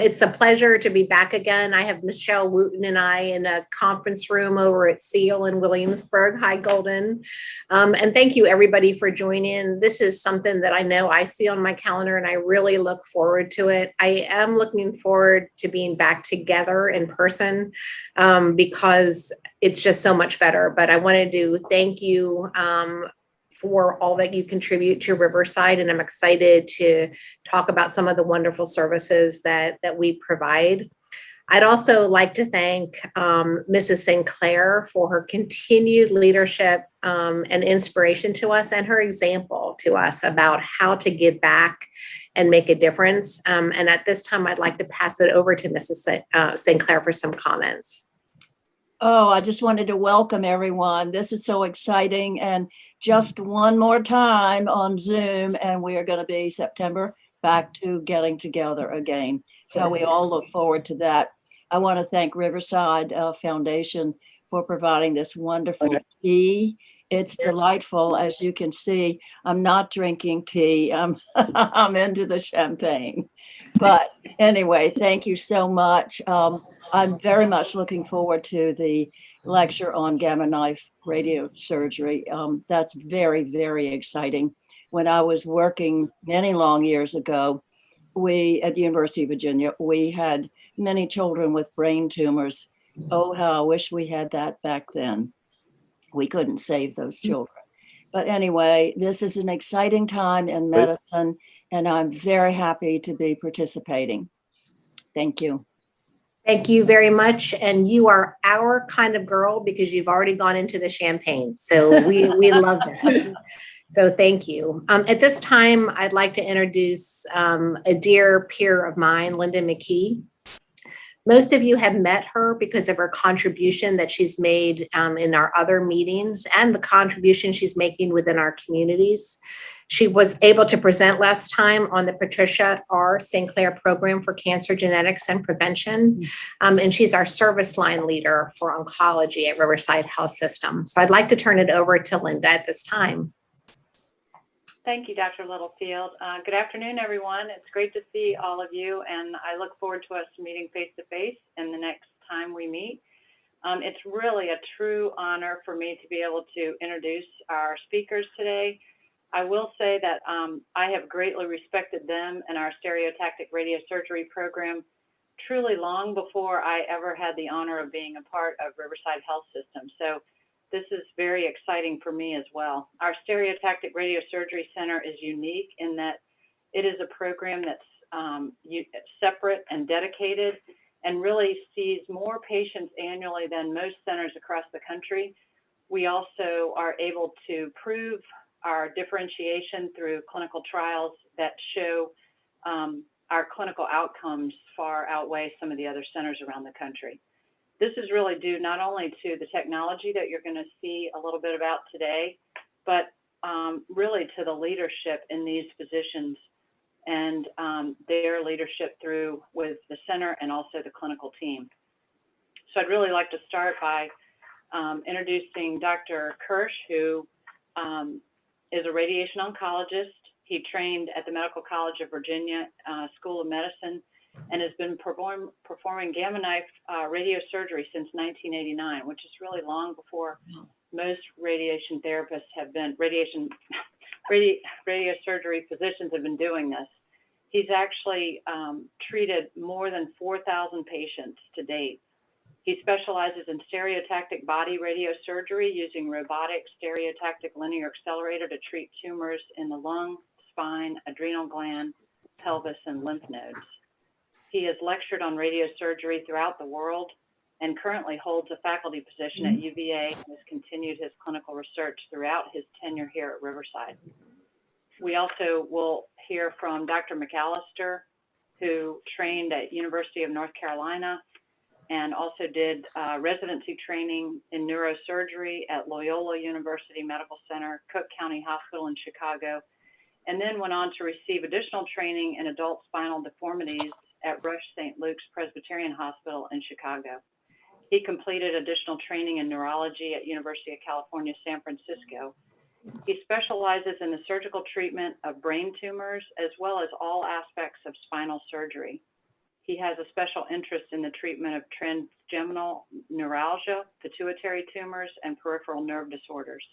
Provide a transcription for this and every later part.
It's a pleasure to be back again. I have Michelle Wooten and I in a conference room over at SEAL in Williamsburg. Hi, Golden. And thank you, everybody, for joining. This is something that I know I see on my calendar, and I really look forward to it. I am looking forward to being back together in person because it's just so much better. But I wanted to thank you for all that you contribute to Riverside. And I'm excited to talk about some of the wonderful services that we provide. I'd also like to thank Mrs. Sinclair for her continued leadership and inspiration to us, and her example to us about how to give back and make a difference. And at this time, I'd like to pass it over to Mrs. Sinclair for some comments. Oh, I just wanted to welcome everyone. This is so exciting. And just one more time on Zoom, and we are going to be September back to getting together again. So we all look forward to that. I want to thank Riverside Foundation for providing this wonderful tea. It's delightful. As you can see, I'm not drinking tea. I'm into the champagne. But anyway, thank you so much. I'm very much looking forward to the lecture on Gamma Knife Radiosurgery. That's very, very exciting. When I was working many long years ago, at the University of Virginia, we had many children with brain tumors. Oh, how I wish we had that back then. We couldn't save those children. But anyway, this is an exciting time in medicine, and I'm very happy to be participating. Thank you. Thank you very much. And you are our kind of girl because you've already gone into the champagne. So we love that. So thank you. At this time, I'd like to introduce a dear peer of mine, Linda McKee. Most of you have met her because of her contribution that she's made in our other meetings and the contribution she's making within our communities. She was able to present last time on the Patricia R. Sinclair Program for Cancer Genetics and Prevention. And she's our service line leader for oncology at Riverside Health System. So I'd like to turn it over to Linda at this time. Thank you, Dr. Littlefield. Good afternoon, everyone. It's great to see all of you, and I look forward to us meeting face-to-face in the next time we meet. It's really a true honor for me to be able to introduce our speakers today. I will say that I have greatly respected them and our stereotactic radiosurgery program truly long before I ever had the honor of being a part of Riverside Health System. So this is very exciting for me as well. Our Stereotactic Radiosurgery Center is unique in that it is a program that's separate and dedicated and really sees more patients annually than most centers across the country. We also are able to prove our differentiation through clinical trials that show our clinical outcomes far outweigh some of the other centers around the country. This is really due not only to the technology that you're going to see a little bit about today, but really to the leadership in these physicians and their leadership through with the center and also the clinical team. So I'd really like to start by introducing Dr. Kersh, who is a radiation oncologist. He trained at the Medical College of Virginia School of Medicine and has been performing Gamma Knife Radiosurgery since 1989, which is really long before most radiation therapists have been, radiosurgery physicians have been doing this. He's actually treated more than 4,000 patients to date. He specializes in stereotactic body radiosurgery using robotic stereotactic linear accelerator to treat tumors in the lung, spine, adrenal gland, pelvis, and lymph nodes. He has lectured on radiosurgery throughout the world and currently holds a faculty position at UVA and has continued his clinical research throughout his tenure here at Riverside. We also will hear from Dr. McAllister, who trained at University of North Carolina and also did residency training in neurosurgery at Loyola University Medical Center, Cook County Hospital in Chicago, and then went on to receive additional training in adult spinal deformities at Rush St. Luke's Presbyterian Hospital in Chicago. He completed additional training in neurology at University of California, San Francisco. He specializes in the surgical treatment of brain tumors as well as all aspects of spinal surgery. He has a special interest in the treatment of trigeminal neuralgia, pituitary tumors, and peripheral nerve disorders.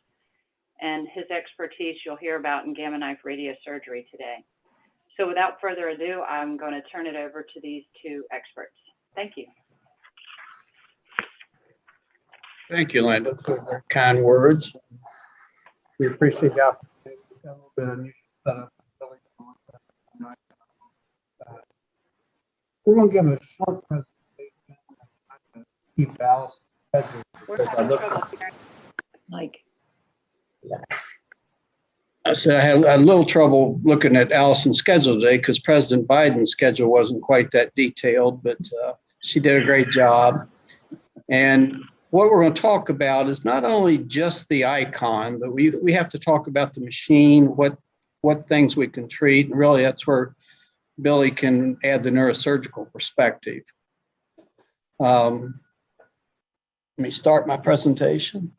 And his expertise you'll hear about in Gamma Knife Radiosurgery today. So without further ado, I'm going to turn it over to these two experts. Thank you. Thank you, Linda, for the kind words. We appreciate the opportunity to tell a little bit of news. We're going to give a short presentation. Keep Alice. We're having trouble hearing. Mike. I said I had a little trouble looking at Allison's schedule today because President Biden's schedule wasn't quite that detailed, but she did a great job. And what we're going to talk about is not only just the icon, but we have to talk about the machine, what things we can treat, and really that's where Billy can add the neurosurgical perspective. Let me start my presentation.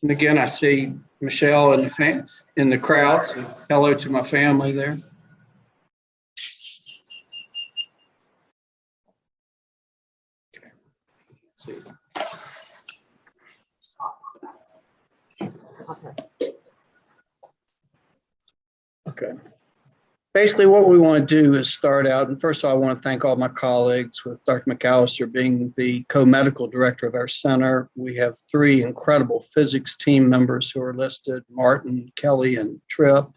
And again, I see Michelle in the crowd. So hello to my family there. Okay. Let's see. Okay. Basically, what we want to do is start out, and first of all, I want to thank all my colleagues, with Dr. McAllister being the co-medical director of our center. We have 3 incredible physics team members who are listed, Martin, Kelly, and Tripp.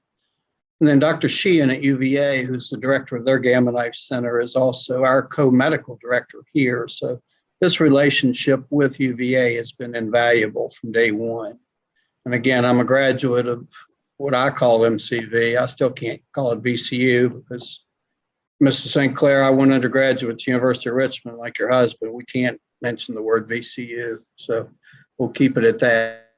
And then Dr. Sheehan at UVA, who's the director of their Gamma Knife Center, is also our co-medical director here. So this relationship with UVA has been invaluable from day one. And again, I'm a graduate of what I call MCV. I still can't call it VCU because, Mr. St. Clair, I went undergraduate at the University of Richmond like your husband. We can't mention the word VCU, so we'll keep it at that.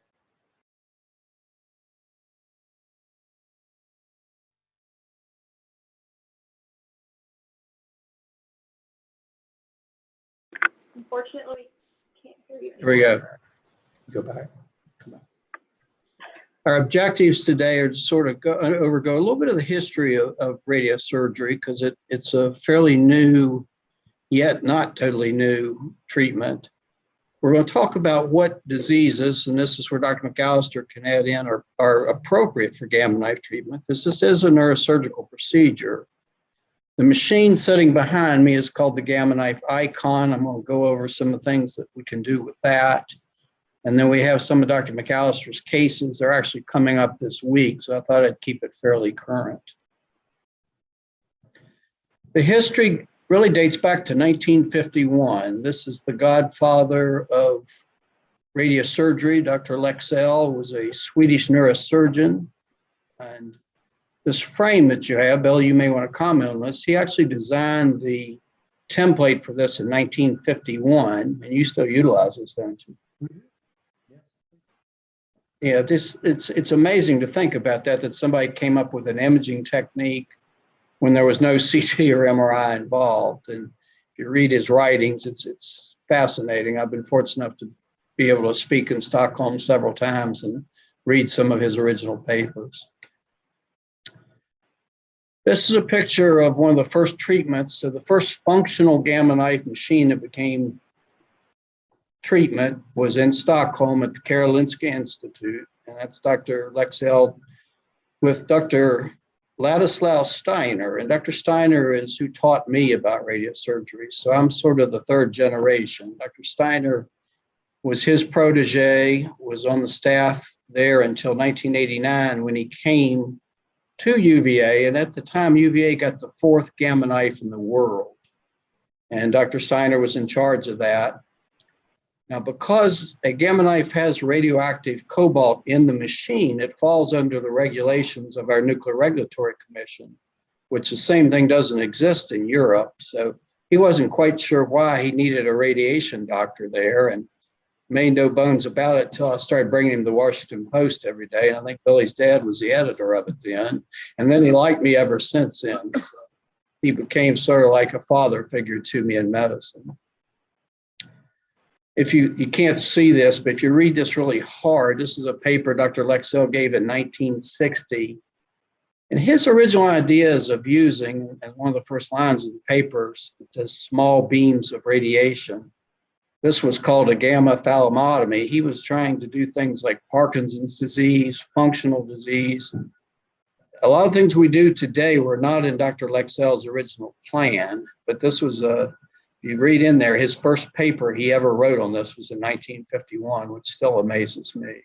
Unfortunately, can't hear you. Here we go. Go back. Come on. Our objectives today are to sort of go a little bit of the history of radiosurgery because it's a fairly new, yet not totally new treatment. We're going to talk about what diseases, and this is where Dr. McAllister can add in, are appropriate for gamma knife treatment because this is a neurosurgical procedure. The machine sitting behind me is called the Gamma Knife Icon. I'm going to go over some of the things that we can do with that. And then we have some of Dr. McAllister's cases. They're actually coming up this week, so I thought I'd keep it fairly current. The history really dates back to 1951. This is the godfather of radiosurgery. Dr. LEXSELL was a Swedish neurosurgeon. And this frame that you have, Bill, you may want to comment on this. He actually designed the template for this in 1951, and you still utilize this, don't you? Yeah, it's amazing to think about that somebody came up with an imaging technique when there was no CT or MRI involved. And if you read his writings, it's fascinating. I've been fortunate enough to be able to speak in Stockholm several times and read some of his original papers. This is a picture of one of the first treatments. So the first functional gamma knife machine that became treatment was in Stockholm at the Karolinska Institute, and that's Dr. LEXSELL with Dr. Ladislaus STEINER. And Dr. STEINER is who taught me about radiosurgery. So I'm sort of the 3rd generation. Dr. STEINER was his protege, was on the staff there until 1989 when he came to UVA. And at the time, UVA got the 4th gamma knife in the world. And Dr. STEINER was in charge of that. Now, because a gamma knife has radioactive cobalt in the machine, it falls under the regulations of our Nuclear Regulatory Commission, which the same thing doesn't exist in Europe. So he wasn't quite sure why he needed a radiation doctor there and made no bones about it until I started bringing him the Washington Post every day. And I think Billy's dad was the editor of it then. And then he liked me ever since then. So he became sort of like a father figure to me in medicine. if you can't see this, but if you read this really hard, this is a paper Dr. LEXSELL gave in 1960. And his original ideas of using, and one of the first lines of the papers, it says small beams of radiation. This was called a gamma thalamotomy. He was trying to do things like Parkinson's disease, functional disease. A lot of things we do today were not in Dr. LEXSELL's original plan, but this was you read in there, his first paper he ever wrote on this was in 1951, which still amazes me.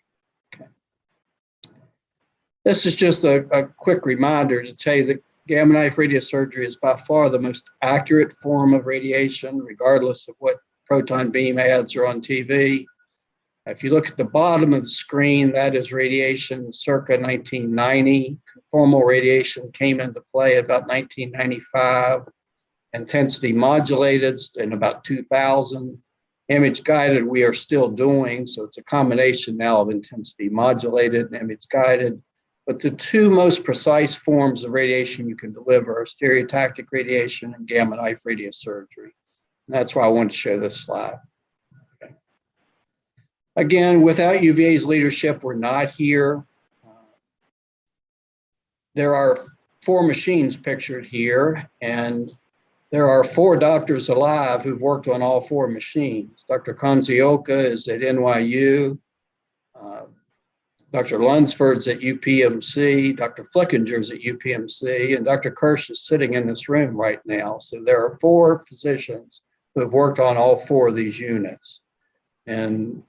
Okay. This is just a quick reminder to tell you that gamma knife radiosurgery is by far the most accurate form of radiation, regardless of what proton beam ads are on TV. If you look at the bottom of the screen, that is radiation circa 1990. Conformal radiation came into play about 1995. Intensity modulated in about 2000. Image guided we are still doing, so it's a combination now of intensity modulated and image guided. But the two most precise forms of radiation you can deliver are stereotactic radiation and gamma knife radiosurgery. And that's why I wanted to show this slide. Okay. Again, without UVA's leadership, we're not here. There are 4 machines pictured here, and there are 4 doctors alive who've worked on all 4 machines. Dr. Kanzioka is at NYU. Dr. Lunsford's at UPMC, Dr. Flickinger's at UPMC, and Dr. Kersh is sitting in this room right now. So there are 4 physicians who have worked on all 4 of these units. And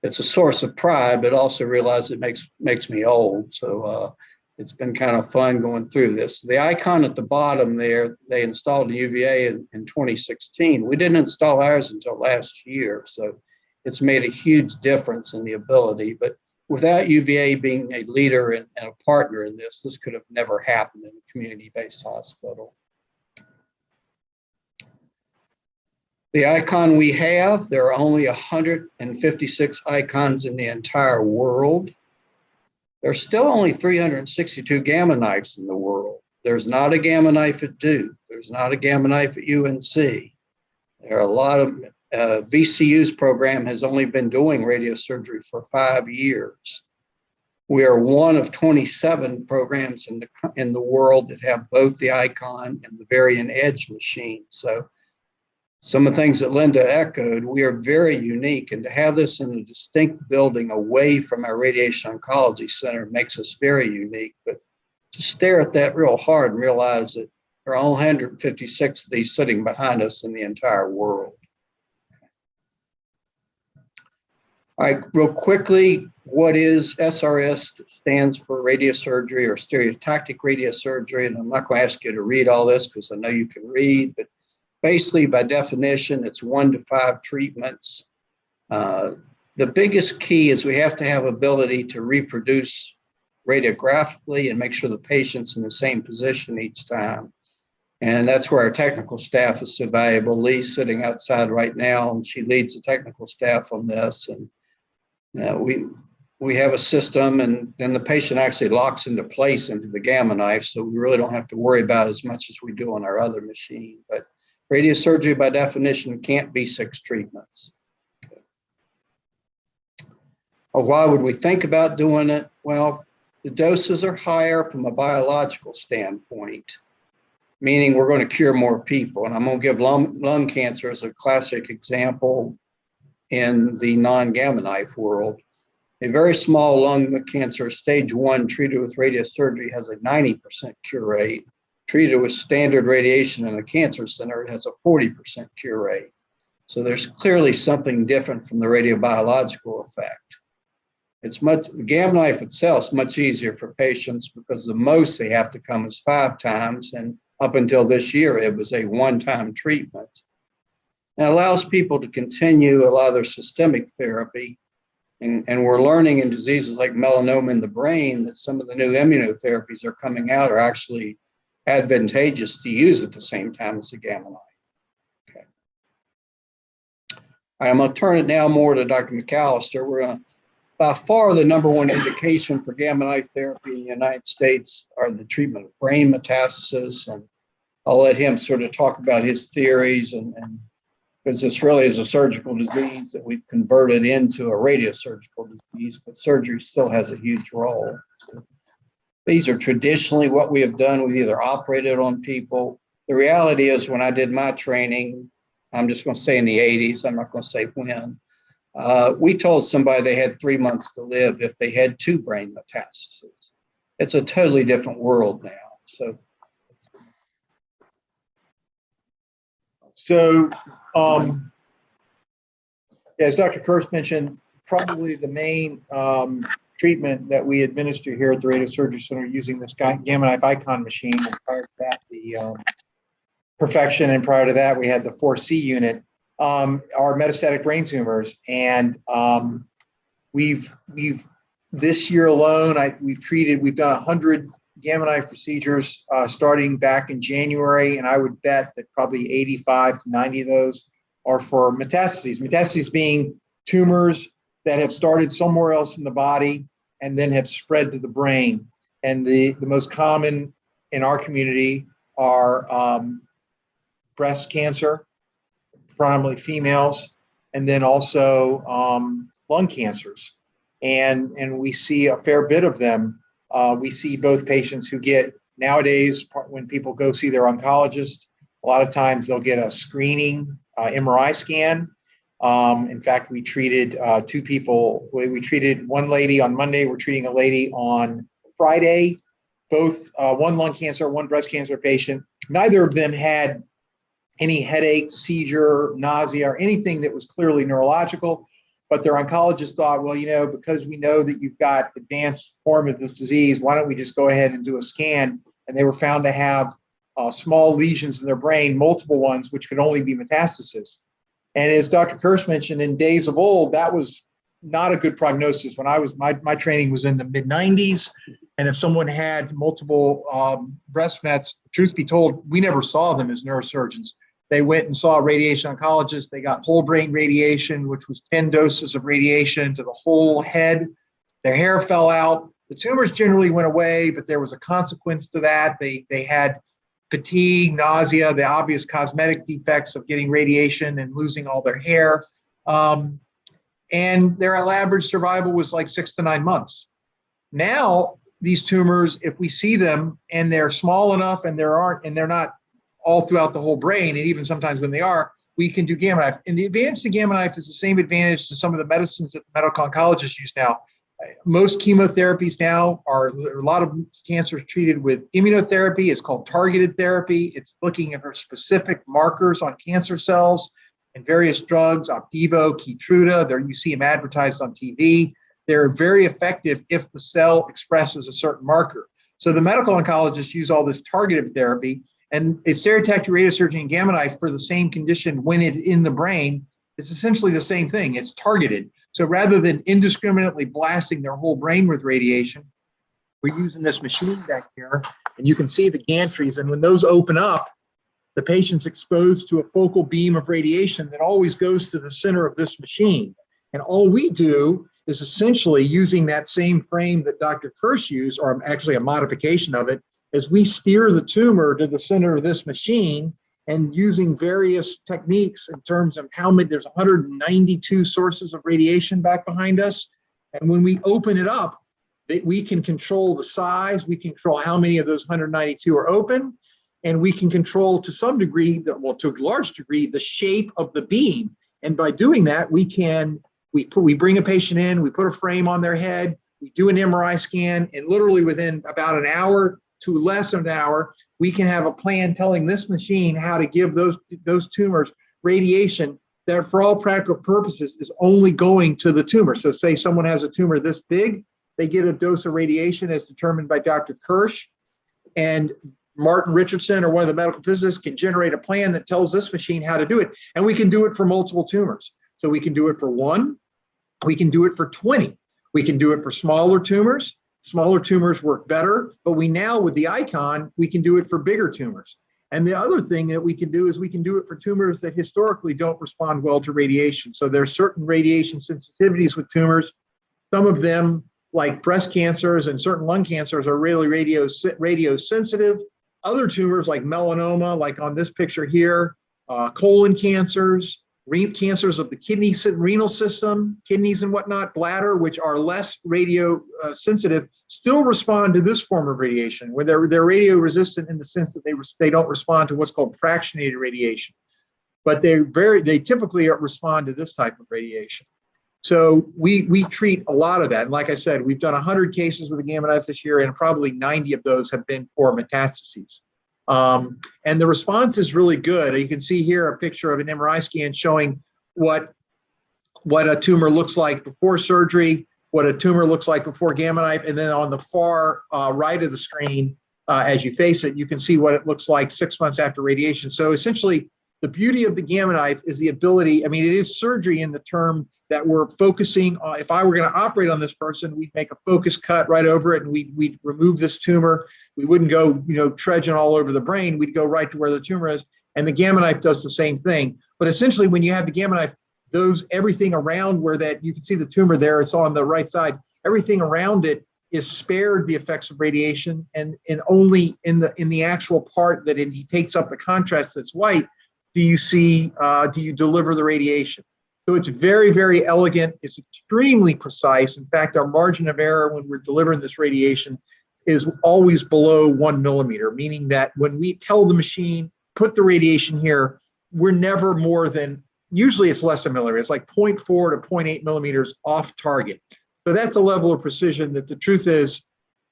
it's a source of pride, but also realize it makes me old. So it's been kind of fun going through this. The icon at the bottom there, they installed a UVA in 2016. We didn't install ours until last year. So it's made a huge difference in the ability. But without UVA being a leader and a partner in this, this could have never happened in a community-based hospital. The icon we have, there are only 156 icons in the entire world. There's still only 362 gamma knives in the world. There's not a gamma knife at Duke. There's not a gamma knife at UNC. There are a lot of VCU's program has only been doing radiosurgery for 5 years. We are one of 27 programs in the world that have both the icon and the Varian Edge machine. So some of the things that Linda echoed, we are very unique, and to have this in a distinct building away from our radiation oncology center makes us very unique. But to stare at that real hard and realize that there are only 156 of these sitting behind us in the entire world. All right, real quickly, what is SRS? It stands for radiosurgery or stereotactic radiosurgery, and I'm not going to ask you to read all this because I know you can read, but basically by definition, it's 1 to 5 treatments. The biggest key is we have to have ability to reproduce radiographically and make sure the patient's in the same position each time. And that's where our technical staff is so valuable. Lee's sitting outside right now, and she leads the technical staff on this. And we have a system, and then the patient actually locks into place into the gamma knife, so we really don't have to worry about as much as we do on our other machine. But radiosurgery, by definition, can't be 6 treatments. Okay. Well, why would we think about doing it? Well, the doses are higher from a biological standpoint, meaning we're going to cure more people. And I'm going to give lung cancer as a classic example in the non-gamma knife world. A very small lung cancer, stage 1, treated with radiosurgery has a 90% cure rate. Treated with standard radiation in a cancer center, it has a 40% cure rate. So there's clearly something different from the radiobiological effect. The gamma knife itself is much easier for patients because the most they have to come is 5 times, and up until this year, it was a 1-time treatment. And it allows people to continue a lot of their systemic therapy. And we're learning in diseases like melanoma in the brain that some of the new immunotherapies are coming out are actually advantageous to use at the same time as the gamma knife. Okay. All right, I'm going to turn it now more to Dr. McAllister. We're going to, by far, the #1 indication for gamma knife therapy in the United States are the treatment of brain metastasis. And I'll let him sort of talk about his theories and because this really is a surgical disease that we've converted into a radiosurgical disease, but surgery still has a huge role. So these are traditionally what we have done. We've either operated on people. The reality is when I did my training, I'm just going to say in the 80s, I'm not going to say when, we told somebody they had 3 months to live if they had 2 brain metastases. It's a totally different world now. So, as Dr. Kersh mentioned, probably the main treatment that we administer here at the Radiosurgery Center using this Gamma Knife Icon machine, and prior to that, the Perfection, and prior to that, we had the 4C unit, are metastatic brain tumors. And we've this year alone, we've done 100 Gamma Knife procedures starting back in January, and I would bet that probably 85 to 90 of those are for metastases. Metastases being tumors that have started somewhere else in the body and then have spread to the brain. And the most common in our community are breast cancer, predominantly females, and then also lung cancers. And we see a fair bit of them. We see both patients who get, nowadays, when people go see their oncologist, a lot of times they'll get a screening MRI scan. In fact, we treated 2 people. We treated one lady on Monday. We're treating a lady on Friday. Both one lung cancer, one breast cancer patient. Neither of them had any headache, seizure, nausea, or anything that was clearly neurological. But their oncologist thought, well, because we know that you've got advanced form of this disease, why don't we just go ahead and do a scan? And they were found to have small lesions in their brain, multiple ones, which could only be metastasis. And as Dr. Kersh mentioned, in days of old, that was not a good prognosis. When I was, my training was in the mid-90s. And if someone had multiple breast mets, truth be told, we never saw them as neurosurgeons. They went and saw a radiation oncologist. They got whole brain radiation, which was 10 doses of radiation to the whole head. Their hair fell out. The tumors generally went away, but there was a consequence to that. They had fatigue, nausea, the obvious cosmetic defects of getting radiation and losing all their hair. And their average survival was like 6 to 9 months. Now, these tumors, if we see them and they're small enough and they're not all throughout the whole brain, and even sometimes when they are, we can do Gamma Knife. And the advantage to Gamma Knife is the same advantage to some of the medicines that medical oncologists use now. Most chemotherapies now are a lot of cancers treated with immunotherapy. It's called targeted therapy. It's looking at specific markers on cancer cells and various drugs, Opdivo, Keytruda. There you see them advertised on TV. They're very effective if the cell expresses a certain marker. So the medical oncologists use all this targeted therapy. And a stereotactic radiosurgery and Gamma Knife for the same condition when it's in the brain, it's essentially the same thing. It's targeted. So rather than indiscriminately blasting their whole brain with radiation, we're using this machine back here, and you can see the gantries. And when those open up, the patient's exposed to a focal beam of radiation that always goes to the center of this machine. And all we do is essentially using that same frame that Dr. Kersh used, or actually a modification of it, as we steer the tumor to the center of this machine, and using various techniques in terms of how many, there's 192 sources of radiation back behind us. And when we open it up, we can control the size, we can control how many of those 192 are open, and we can control to some degree, to a large degree, the shape of the beam. And by doing that, we bring a patient in, we put a frame on their head, we do an MRI scan, and literally within about an hour to less than an hour, we can have a plan telling this machine how to give those tumors radiation that for all practical purposes is only going to the tumor. So say someone has a tumor this big, they get a dose of radiation as determined by Dr. Kersh, and Martin Richardson or one of the medical physicists can generate a plan that tells this machine how to do it. And we can do it for multiple tumors. So we can do it for 1, we can do it for 20. We can do it for smaller tumors. Smaller tumors work better, but we now, with the icon, we can do it for bigger tumors. And the other thing that we can do is we can do it for tumors that historically don't respond well to radiation. So there's certain radiation sensitivities with tumors. Some of them, like breast cancers and certain lung cancers, are really radio sensitive. Other tumors like melanoma, like on this picture here, colon cancers, cancers of the renal system, kidneys and whatnot, bladder, which are less radio sensitive, still respond to this form of radiation, where they're radio resistant in the sense that they don't respond to what's called fractionated radiation, but they typically respond to this type of radiation. So we treat a lot of that. And like I said, we've done 100 cases with the Gamma Knife this year, and probably 90 of those have been for metastases. And the response is really good. You can see here a picture of an MRI scan showing what a tumor looks like before surgery, what a tumor looks like before Gamma Knife, and then on the far right of the screen, as you face it, you can see what it looks like 6 months after radiation. So essentially, the beauty of the Gamma Knife is the ability, I mean, it is surgery in the term that we're focusing on. If I were going to operate on this person, we'd make a focus cut right over it, and we'd remove this tumor. We wouldn't go, trudging all over the brain. We'd go right to where the tumor is. And the Gamma Knife does the same thing. But essentially, when you have the Gamma Knife, everything around where that, you can see the tumor there, it's on the right side, everything around it is spared the effects of radiation, and only in the actual part that he takes up the contrast that's white, do you deliver the radiation. So it's very, very elegant. It's extremely precise. In fact, our margin of error when we're delivering this radiation is always below 1 millimeter, meaning that when we tell the machine, put the radiation here, we're never more than, usually it's less than a millimeter. It's like 0.4 to 0.8 millimeters off target. So that's a level of precision that the truth is,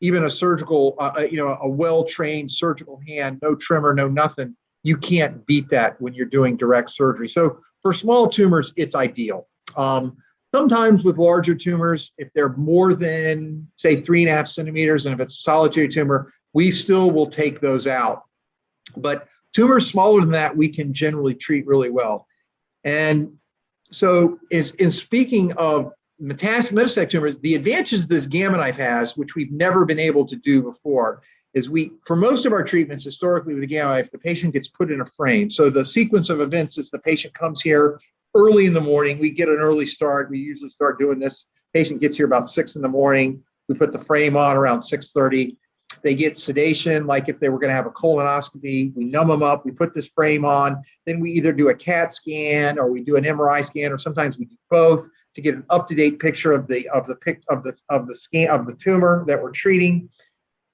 even a surgical, a well-trained surgical hand, no trimmer, no nothing, you can't beat that when you're doing direct surgery. So for small tumors, it's ideal. Sometimes with larger tumors, if they're more than, say, 3.5 centimeters, and if it's a solitary tumor, we still will take those out. But tumors smaller than that, we can generally treat really well. And so in speaking of metastatic tumors, the advantages this Gamma Knife has, which we've never been able to do before, is for most of our treatments historically with the Gamma Knife, the patient gets put in a frame. So the sequence of events is the patient comes here early in the morning. We get an early start. We usually start doing this. Patient gets here about 6 in the morning. We put the frame on around 6:30. They get sedation, like if they were going to have a colonoscopy. We numb them up. We put this frame on. Then we either do a CAT scan or we do an MRI scan, or sometimes we do both to get an up-to-date picture of the scan of the tumor that we're treating.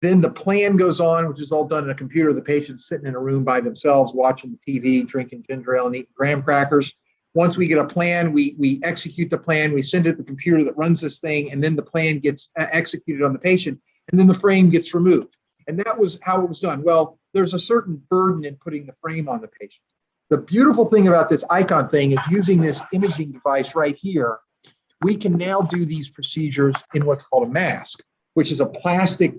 Then the plan goes on, which is all done in a computer. The patient's sitting in a room by themselves, watching the TV, drinking ginger ale, and eating graham crackers. Once we get a plan, we execute the plan. We send it to the computer that runs this thing, and then the plan gets executed on the patient, and then the frame gets removed. And that was how it was done. Well, there's a certain burden in putting the frame on the patient. The beautiful thing about this icon thing is using this imaging device right here, we can now do these procedures in what's called a mask, which is a plastic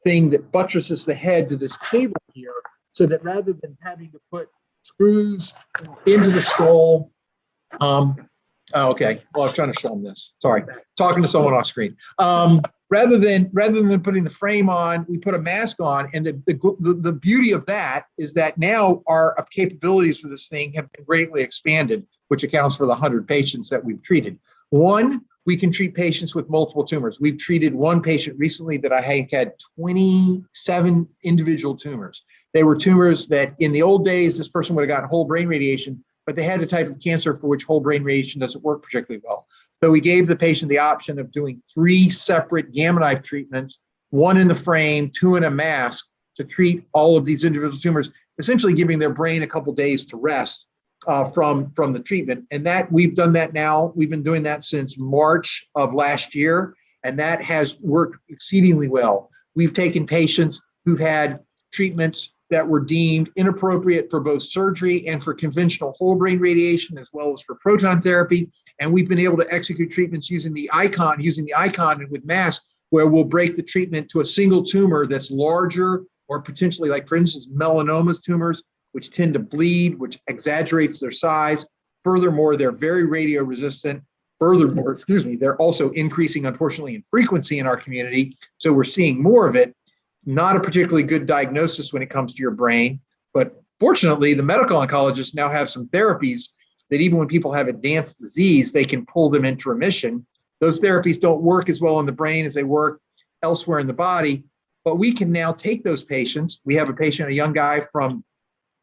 thing that buttresses the head to this table here, so that rather than having to put screws into the skull, okay, well, I was trying to show them this. Sorry, talking to someone off screen. Rather than putting the frame on, we put a mask on, and the beauty of that is that now our capabilities for this thing have been greatly expanded, which accounts for the 100 patients that we've treated. One, we can treat patients with multiple tumors. We've treated one patient recently that I think had 27 individual tumors. They were tumors that in the old days, this person would have gotten whole brain radiation, but they had a type of cancer for which whole brain radiation doesn't work particularly well. So we gave the patient the option of doing 3 separate Gamma Knife treatments, 1 in the frame, 2 in a mask, to treat all of these individual tumors, essentially giving their brain a couple days to rest from the treatment. And that we've done that now. We've been doing that since March of last year, and that has worked exceedingly well. We've taken patients who've had treatments that were deemed inappropriate for both surgery and for conventional whole brain radiation, as well as for proton therapy. And we've been able to execute treatments using the icon and with mask, where we'll break the treatment to a single tumor that's larger, or potentially, like for instance, melanomas tumors, which tend to bleed, which exaggerates their size. Furthermore, they're very radio resistant. Furthermore, they're also increasing, unfortunately, in frequency in our community. So we're seeing more of it. It's not a particularly good diagnosis when it comes to your brain, but fortunately, the medical oncologists now have some therapies that even when people have advanced disease, they can pull them into remission. Those therapies don't work as well in the brain as they work elsewhere in the body, but we can now take those patients. We have a patient, a young guy from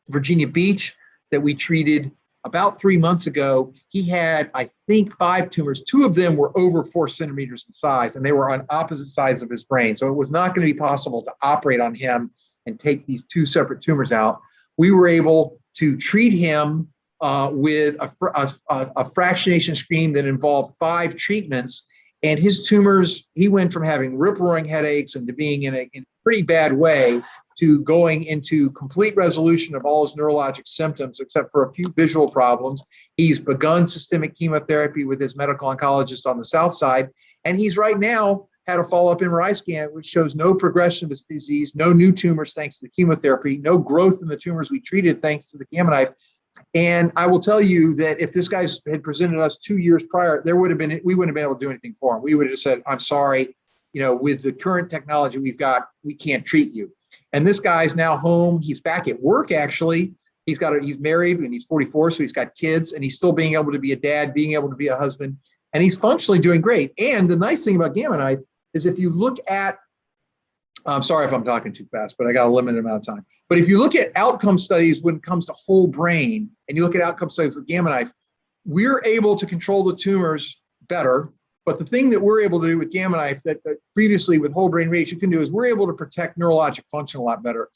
Virginia Beach, that we treated about 3 months ago, he had, I think, 5 tumors. 2 of them were over 4 centimeters in size, and they were on opposite sides of his brain. So it was not going to be possible to operate on him and take these 2 separate tumors out. We were able to treat him with a fractionation scheme that involved 5 treatments. And his tumors, he went from having rip-roaring headaches and to being in a pretty bad way to going into complete resolution of all his neurologic symptoms, except for a few visual problems. He's begun systemic chemotherapy with his medical oncologist on the south side. And he's right now had a follow-up MRI scan, which shows no progression of his disease, no new tumors thanks to the chemotherapy, no growth in the tumors we treated thanks to the Gamma Knife. And I will tell you that if this guy had presented us 2 years prior, we wouldn't have been able to do anything for him. We would have said, I'm sorry, with the current technology we've got, we can't treat you. And this guy's now home. He's back at work, actually. He's married and he's 44, so he's got kids, and he's still being able to be a dad, being able to be a husband, and he's functionally doing great. And the nice thing about Gamma Knife is if you look at, I'm sorry if I'm talking too fast, but I got a limited amount of time. But if you look at outcome studies when it comes to whole brain, and you look at outcome studies with Gamma Knife, we're able to control the tumors better. But the thing that we're able to do with Gamma Knife that previously with whole brain radiation can do is we're able to protect neurologic function a lot better.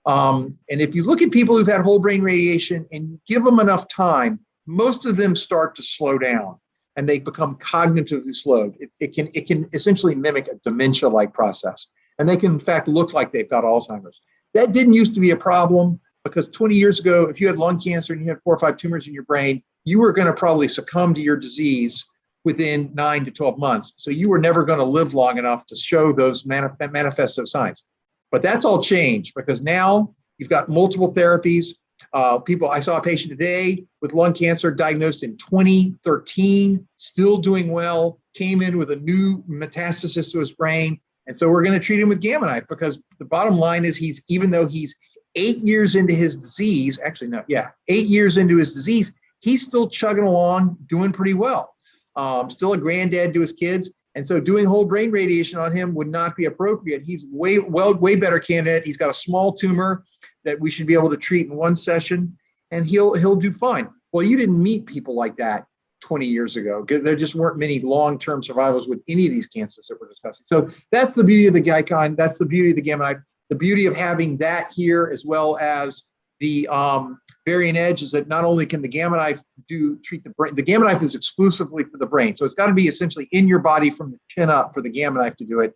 And if you look at people who've had whole brain radiation and give them enough time, most of them start to slow down and they become cognitively slowed. It can essentially mimic a dementia-like process. And they can, in fact, look like they've got Alzheimer's. That didn't used to be a problem because 20 years ago, if you had lung cancer and you had 4 or 5 tumors in your brain, you were going to probably succumb to your disease within 9 to 12 months. So you were never going to live long enough to show those manifestive signs. But that's all changed because now you've got multiple therapies. I saw a patient today with lung cancer diagnosed in 2013, still doing well, came in with a new metastasis to his brain. And so we're going to treat him with Gamma Knife because the bottom line is even though he's 8 years into his disease, 8 years into his disease, he's still chugging along, doing pretty well. Still a granddad to his kids. And so doing whole brain radiation on him would not be appropriate. He's way better candidate. He's got a small tumor that we should be able to treat in 1 session and he'll do fine. Well, you didn't meet people like that 20 years ago. There just weren't many long-term survivals with any of these cancers that we're discussing. So that's the beauty of the icon. That's the beauty of the Gamma Knife. The beauty of having that here as well as the varying edge is that not only can the Gamma Knife treat the brain, the Gamma Knife is exclusively for the brain. So it's got to be essentially in your body from the chin up for the Gamma Knife to do it.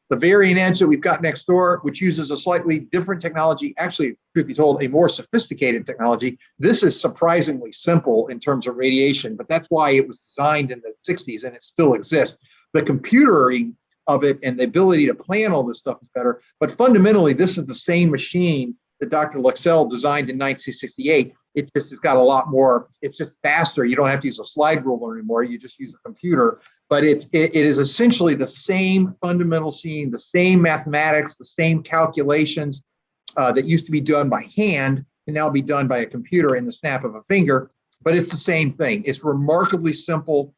The varying edge that we've got next door, which uses a slightly different technology, actually, truth be told, a more sophisticated technology. This is surprisingly simple in terms of radiation, but that's why it was designed in the 60s and it still exists. The computering of it and the ability to plan all this stuff is better. But fundamentally, this is the same machine that Dr. LEXSELL designed in 1968. It just has got a lot more, it's just faster. You don't have to use a slide ruler anymore. You just use a computer. But it is essentially the same fundamental machine, the same mathematics, the same calculations that used to be done by hand can now be done by a computer in the snap of a finger. But it's the same thing. It's remarkably simple.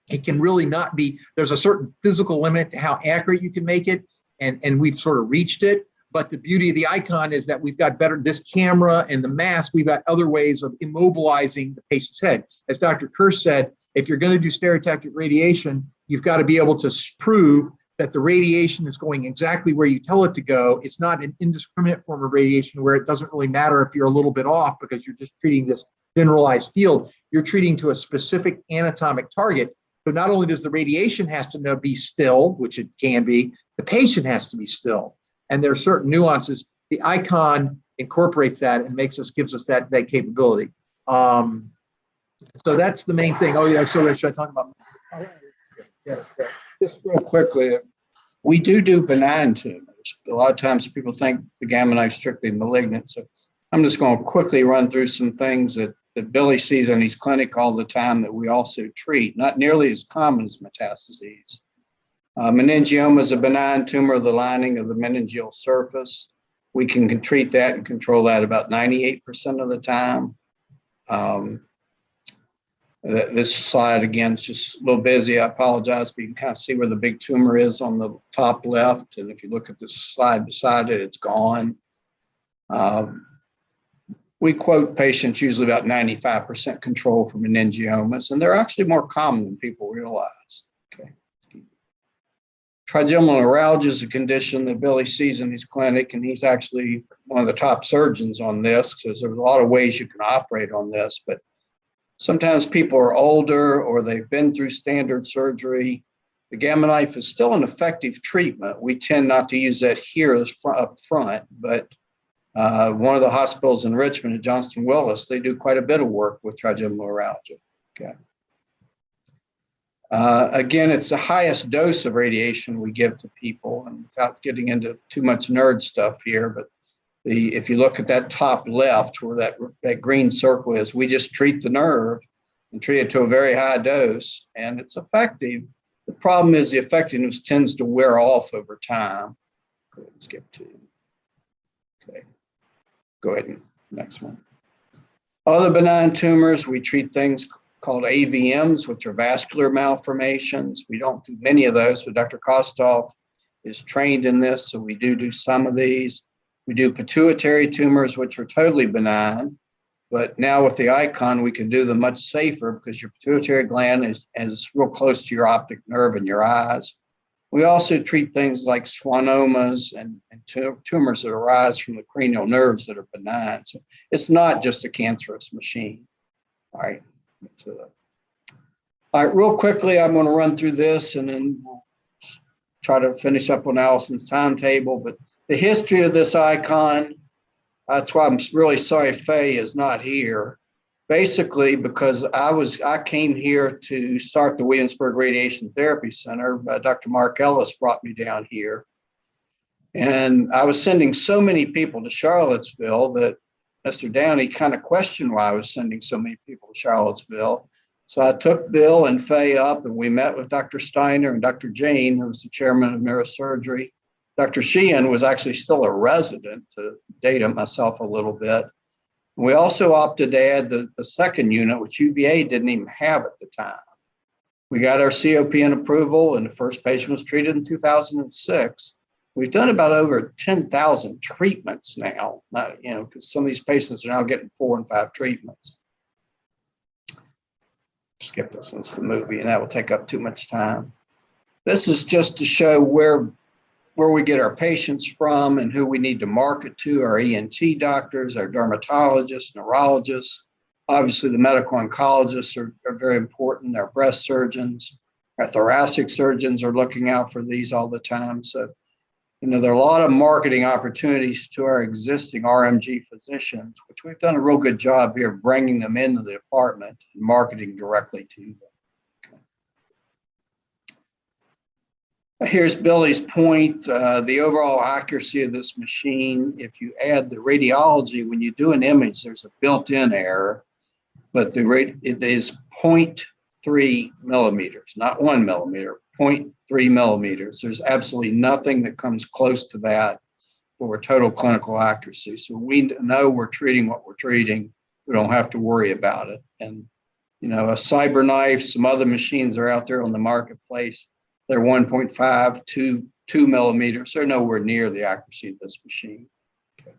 It can really not be, there's a certain physical limit to how accurate you can make it. And we've sort of reached it. But the beauty of the icon is that we've got this camera and the mask, we've got other ways of immobilizing the patient's head. As Dr. Kersh said, if you're going to do stereotactic radiation, you've got to be able to prove that the radiation is going exactly where you tell it to go. It's not an indiscriminate form of radiation where it doesn't really matter if you're a little bit off because you're just treating this generalized field. You're treating to a specific anatomic target. So not only does the radiation has to be still, which it can be, the patient has to be still. And there are certain nuances. The icon incorporates that and gives us that capability. So that's the main thing. Oh yeah, so should I talk about? Yeah, just real quickly, we do benign tumors. A lot of times people think the Gamma Knife is strictly malignant. So I'm just going to quickly run through some things that Billy sees in his clinic all the time that we also treat, not nearly as common as metastases. Meningiomas is a benign tumor of the lining of the meningeal surface. We can treat that and control that about 98% of the time. This slide, again, is just a little busy. I apologize, but you can kind of see where the big tumor is on the top left. And if you look at this slide beside it, it's gone. we quote patients usually about 95% control for meningiomas, and they're actually more common than people realize. Okay. Trigeminal neuralgia is a condition that Billy sees in his clinic, and he's actually one of the top surgeons on this because there's a lot of ways you can operate on this, but sometimes people are older or they've been through standard surgery. The Gamma Knife is still an effective treatment. We tend not to use that here up front, but one of the hospitals in Richmond at Johnston Willis, they do quite a bit of work with trigeminal neuralgia. Okay. Again, it's the highest dose of radiation we give to people, and without getting into too much nerd stuff here, but if you look at that top left where that green circle is, we just treat the nerve and treat it to a very high dose, and it's effective. The problem is the effectiveness tends to wear off over time. Go ahead and skip to. Okay. Go ahead and next one. Other benign tumors, we treat things called AVMs, which are vascular malformations. We don't do many of those, but Dr. Kostoff is trained in this, so we do some of these. We do pituitary tumors, which are totally benign, but now with the icon, we can do them much safer because your pituitary gland is real close to your optic nerve in your eyes. We also treat things like schwannomas and tumors that arise from the cranial nerves that are benign. So it's not just a cancerous machine. All right. All right, real quickly, I'm going to run through this and then we'll try to finish up on Allison's timetable. But the history of this icon, that's why I'm really sorry Faye is not here. Basically, because I came here to start the Williamsburg Radiation Therapy Center. Dr. Mark Ellis brought me down here. And I was sending so many people to Charlottesville that Mr. Downey kind of questioned why I was sending so many people to Charlottesville. So I took Bill and Faye up and we met with Dr. STEINER and Dr. Jane, who was the chairman of neurosurgery. Dr. Sheehan was actually still a resident, to date myself a little bit. We also opted to add the second unit, which UVA didn't even have at the time. We got our COPN approval and the first patient was treated in 2006. We've done about over 10,000 treatments now, because some of these patients are now getting 4 and 5 treatments. Skip this, it's the movie, and that will take up too much time. This is just to show where we get our patients from and who we need to market to, our ENT doctors, our dermatologists, neurologists. Obviously, the medical oncologists are very important, our breast surgeons, our thoracic surgeons are looking out for these all the time. So, there are a lot of marketing opportunities to our existing RMG physicians, which we've done a real good job here of bringing them into the department and marketing directly to them. Okay. Here's Billy's point. The overall accuracy of this machine, if you add the radiology, when you do an image, there's a built-in error, but the rate it is 0.3 millimeters, not 1 millimeter. 0.3 millimeters. There's absolutely nothing that comes close to that for total clinical accuracy. So we know we're treating what we're treating. We don't have to worry about it. And, a CyberKnife, some other machines are out there on the marketplace. They're 1.5 to 2 millimeters. They're nowhere near the accuracy of this machine. Okay.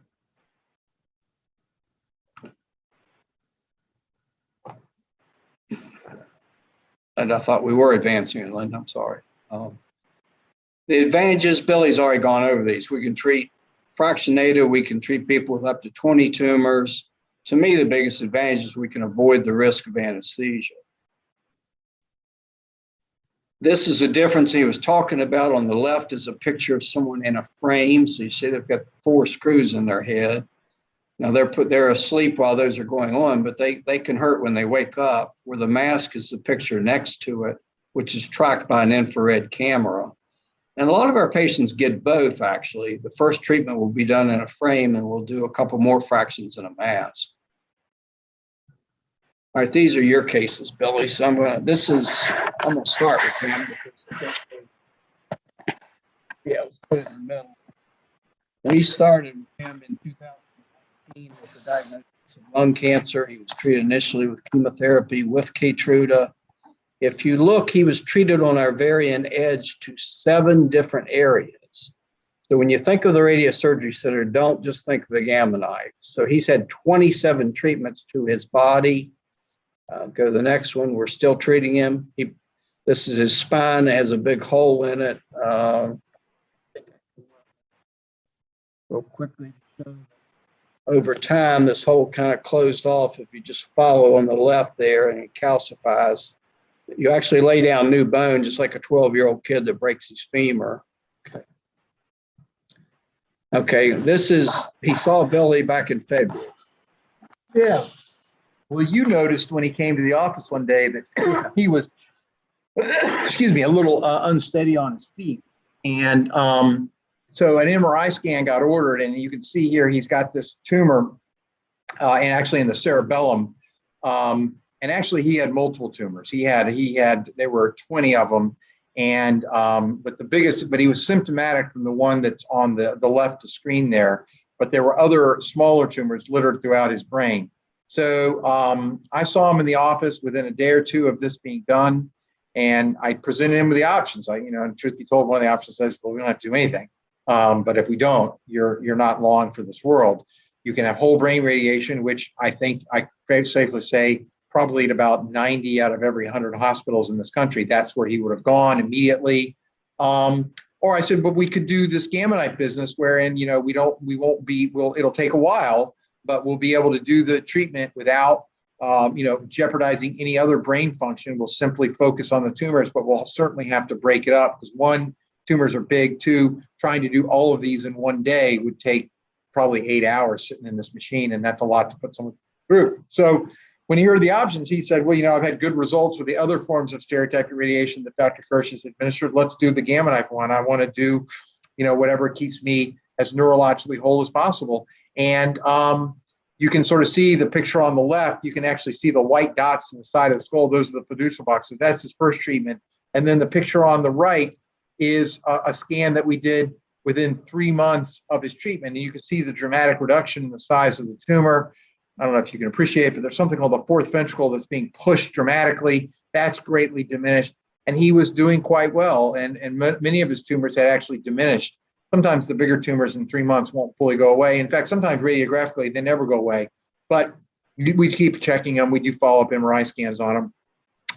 And I thought we were advancing, Linda, I'm sorry. The advantages, Billy's already gone over these. We can treat fractionated, we can treat people with up to 20 tumors. To me, the biggest advantage is we can avoid the risk of anesthesia. This is a difference he was talking about. On the left is a picture of someone in a frame. So you see they've got 4 screws in their head. Now they're asleep while those are going on, but they can hurt when they wake up, where the mask is the picture next to it, which is tracked by an infrared camera. And a lot of our patients get both, actually. The first treatment will be done in a frame and we'll do a couple more fractions in a mask. All right, these are your cases, Billy. So I'm gonna start with him because let's put it in the middle. We started with him in 2019 with the diagnosis of lung cancer. He was treated initially with chemotherapy with Keytruda. If you look, he was treated on our very end edge to 7 different areas. So when you think of the radiosurgery center, don't just think of the Gamma Knife. So he's had 27 treatments to his body. Go to the next one. We're still treating him. This is his spine. It has a big hole in it. Real quickly. Over time, this hole kind of closed off. If you just follow on the left there and it calcifies, you actually lay down new bone, just like a 12-year-old kid that breaks his femur. Okay, he saw Billy back in February. Yeah. Well, you noticed when he came to the office one day that he was, excuse me, a little unsteady on his feet. And so an MRI scan got ordered, and you can see here he's got this tumor, and actually in the cerebellum. And actually, he had multiple tumors. There were 20 of them, and but he was symptomatic from the one that's on the left of the screen there. But there were other smaller tumors littered throughout his brain. So I saw him in the office within a day or two of this being done, and I presented him with the options. And truth be told, one of the options says, well, we don't have to do anything. But if we don't, you're not long for this world. You can have whole brain radiation, which I think I can safely say probably at about 90 out of every 100 hospitals in this country, that's where he would have gone immediately. Or I said, but we could do this Gamma Knife business wherein, it'll take a while, but we'll be able to do the treatment without, jeopardizing any other brain function. We'll simply focus on the tumors, but we'll certainly have to break it up because one, tumors are big. Two, trying to do all of these in one day would take probably 8 hours sitting in this machine, and that's a lot to put someone through. So when he heard the options, he said, well, I've had good results with the other forms of stereotactic radiation that Dr. Kersh has administered. Let's do the Gamma Knife one. I want to do, whatever keeps me as neurologically whole as possible. And you can sort of see the picture on the left. You can actually see the white dots in the side of the skull. Those are the fiducial boxes. That's his first treatment. And then the picture on the right is a scan that we did within 3 months of his treatment. And you can see the dramatic reduction in the size of the tumor. I don't know if you can appreciate it, but there's something called the fourth ventricle that's being pushed dramatically. That's greatly diminished. And he was doing quite well. And many of his tumors had actually diminished. Sometimes the bigger tumors in 3 months won't fully go away. In fact, sometimes radiographically, they never go away. But we keep checking them. We do follow-up MRI scans on them.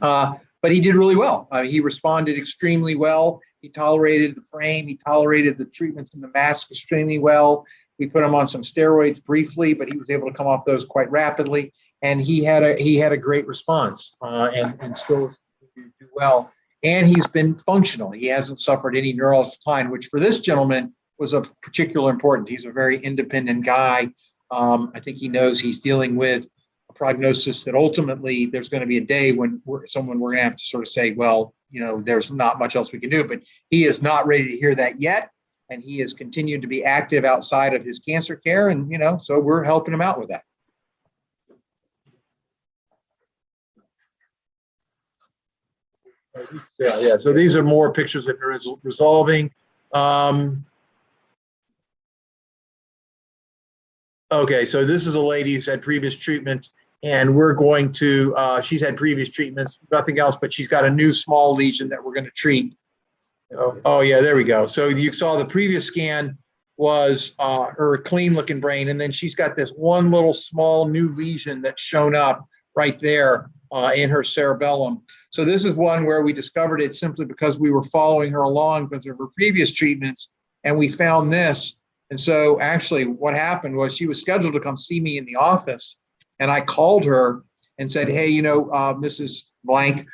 But he did really well. He responded extremely well. He tolerated the frame. He tolerated the treatments and the mask extremely well. We put him on some steroids briefly, but he was able to come off those quite rapidly. And he had a great response and still do well. And he's been functional. He hasn't suffered any neural decline, which for this gentleman was of particular importance. He's a very independent guy. I think he knows he's dealing with a prognosis that ultimately there's going to be a day when we're going to have to sort of say, well, there's not much else we can do. But he is not ready to hear that yet. And he has continued to be active outside of his cancer care. And, so we're helping him out with that. Yeah. So these are more pictures that are resolving. Okay, so this is a lady who's had previous treatments, and we're going to, she's had previous treatments, nothing else, but she's got a new small lesion that we're going to treat. Oh, yeah, there we go. So you saw the previous scan was her clean looking brain, and then she's got this one little small new lesion that's shown up right there in her cerebellum. So this is one where we discovered it simply because we were following her along because of her previous treatments, and we found this. And so actually what happened was she was scheduled to come see me in the office, and I called her and said, hey, Mrs. Blank,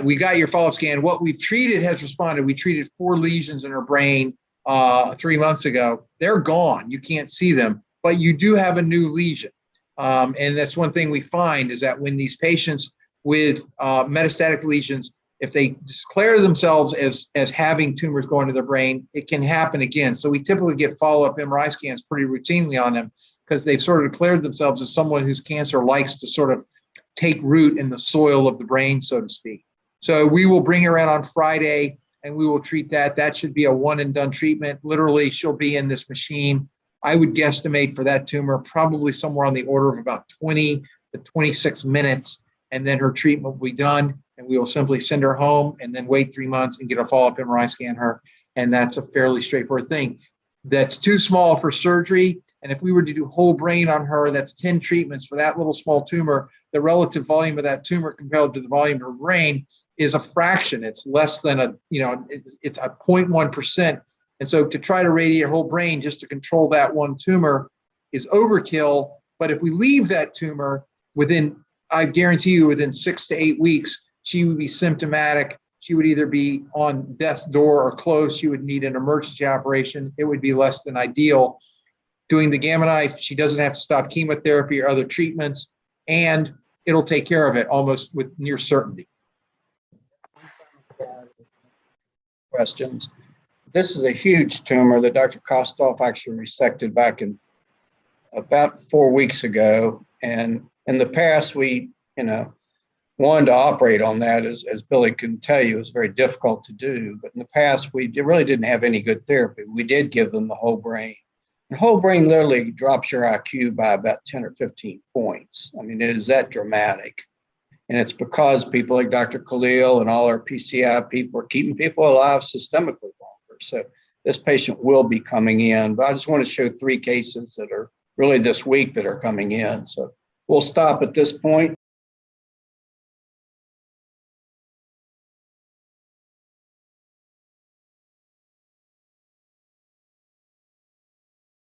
we got your follow-up scan. What we've treated has responded. We treated 4 lesions in her brain 3 months ago. They're gone. You can't see them, but you do have a new lesion. And that's one thing we find is that when these patients with metastatic lesions, if they declare themselves as having tumors going to their brain, it can happen again. So we typically get follow-up MRI scans pretty routinely on them because they've sort of declared themselves as someone whose cancer likes to sort of take root in the soil of the brain, so to speak. So we will bring her in on Friday and we will treat that. That should be a one and done treatment. Literally, she'll be in this machine. I would guesstimate for that tumor probably somewhere on the order of about 20 to 26 minutes, and then her treatment will be done, and we will simply send her home and then wait 3 months and get a follow-up MRI scan her, and that's a fairly straightforward thing. that's too small for surgery. And if we were to do whole brain on her, that's 10 treatments for that little small tumor. The relative volume of that tumor compared to the volume of her brain is a fraction. It's less than it's a 0.1%. And so to try to radiate whole brain just to control that one tumor is overkill. But if we leave that tumor I guarantee you within 6 to 8 weeks, she would be symptomatic. She would either be on death's door or close. She would need an emergency operation. It would be less than ideal. Doing the Gamma Knife, she doesn't have to stop chemotherapy or other treatments, and it'll take care of it almost with near certainty. Questions. This is a huge tumor that Dr. Kostoff actually resected back in about 4 weeks ago. And in the past, we, wanted to operate on that, as Billy can tell you, it was very difficult to do. But in the past, we really didn't have any good therapy. We did give them the whole brain. The whole brain literally drops your IQ by about 10 or 15 points. I mean, it is that dramatic. And it's because people like Dr. Khalil and all our PCI people are keeping people alive systemically longer. So this patient will be coming in, but I just want to show 3 cases that are really this week that are coming in. So we'll stop at this point.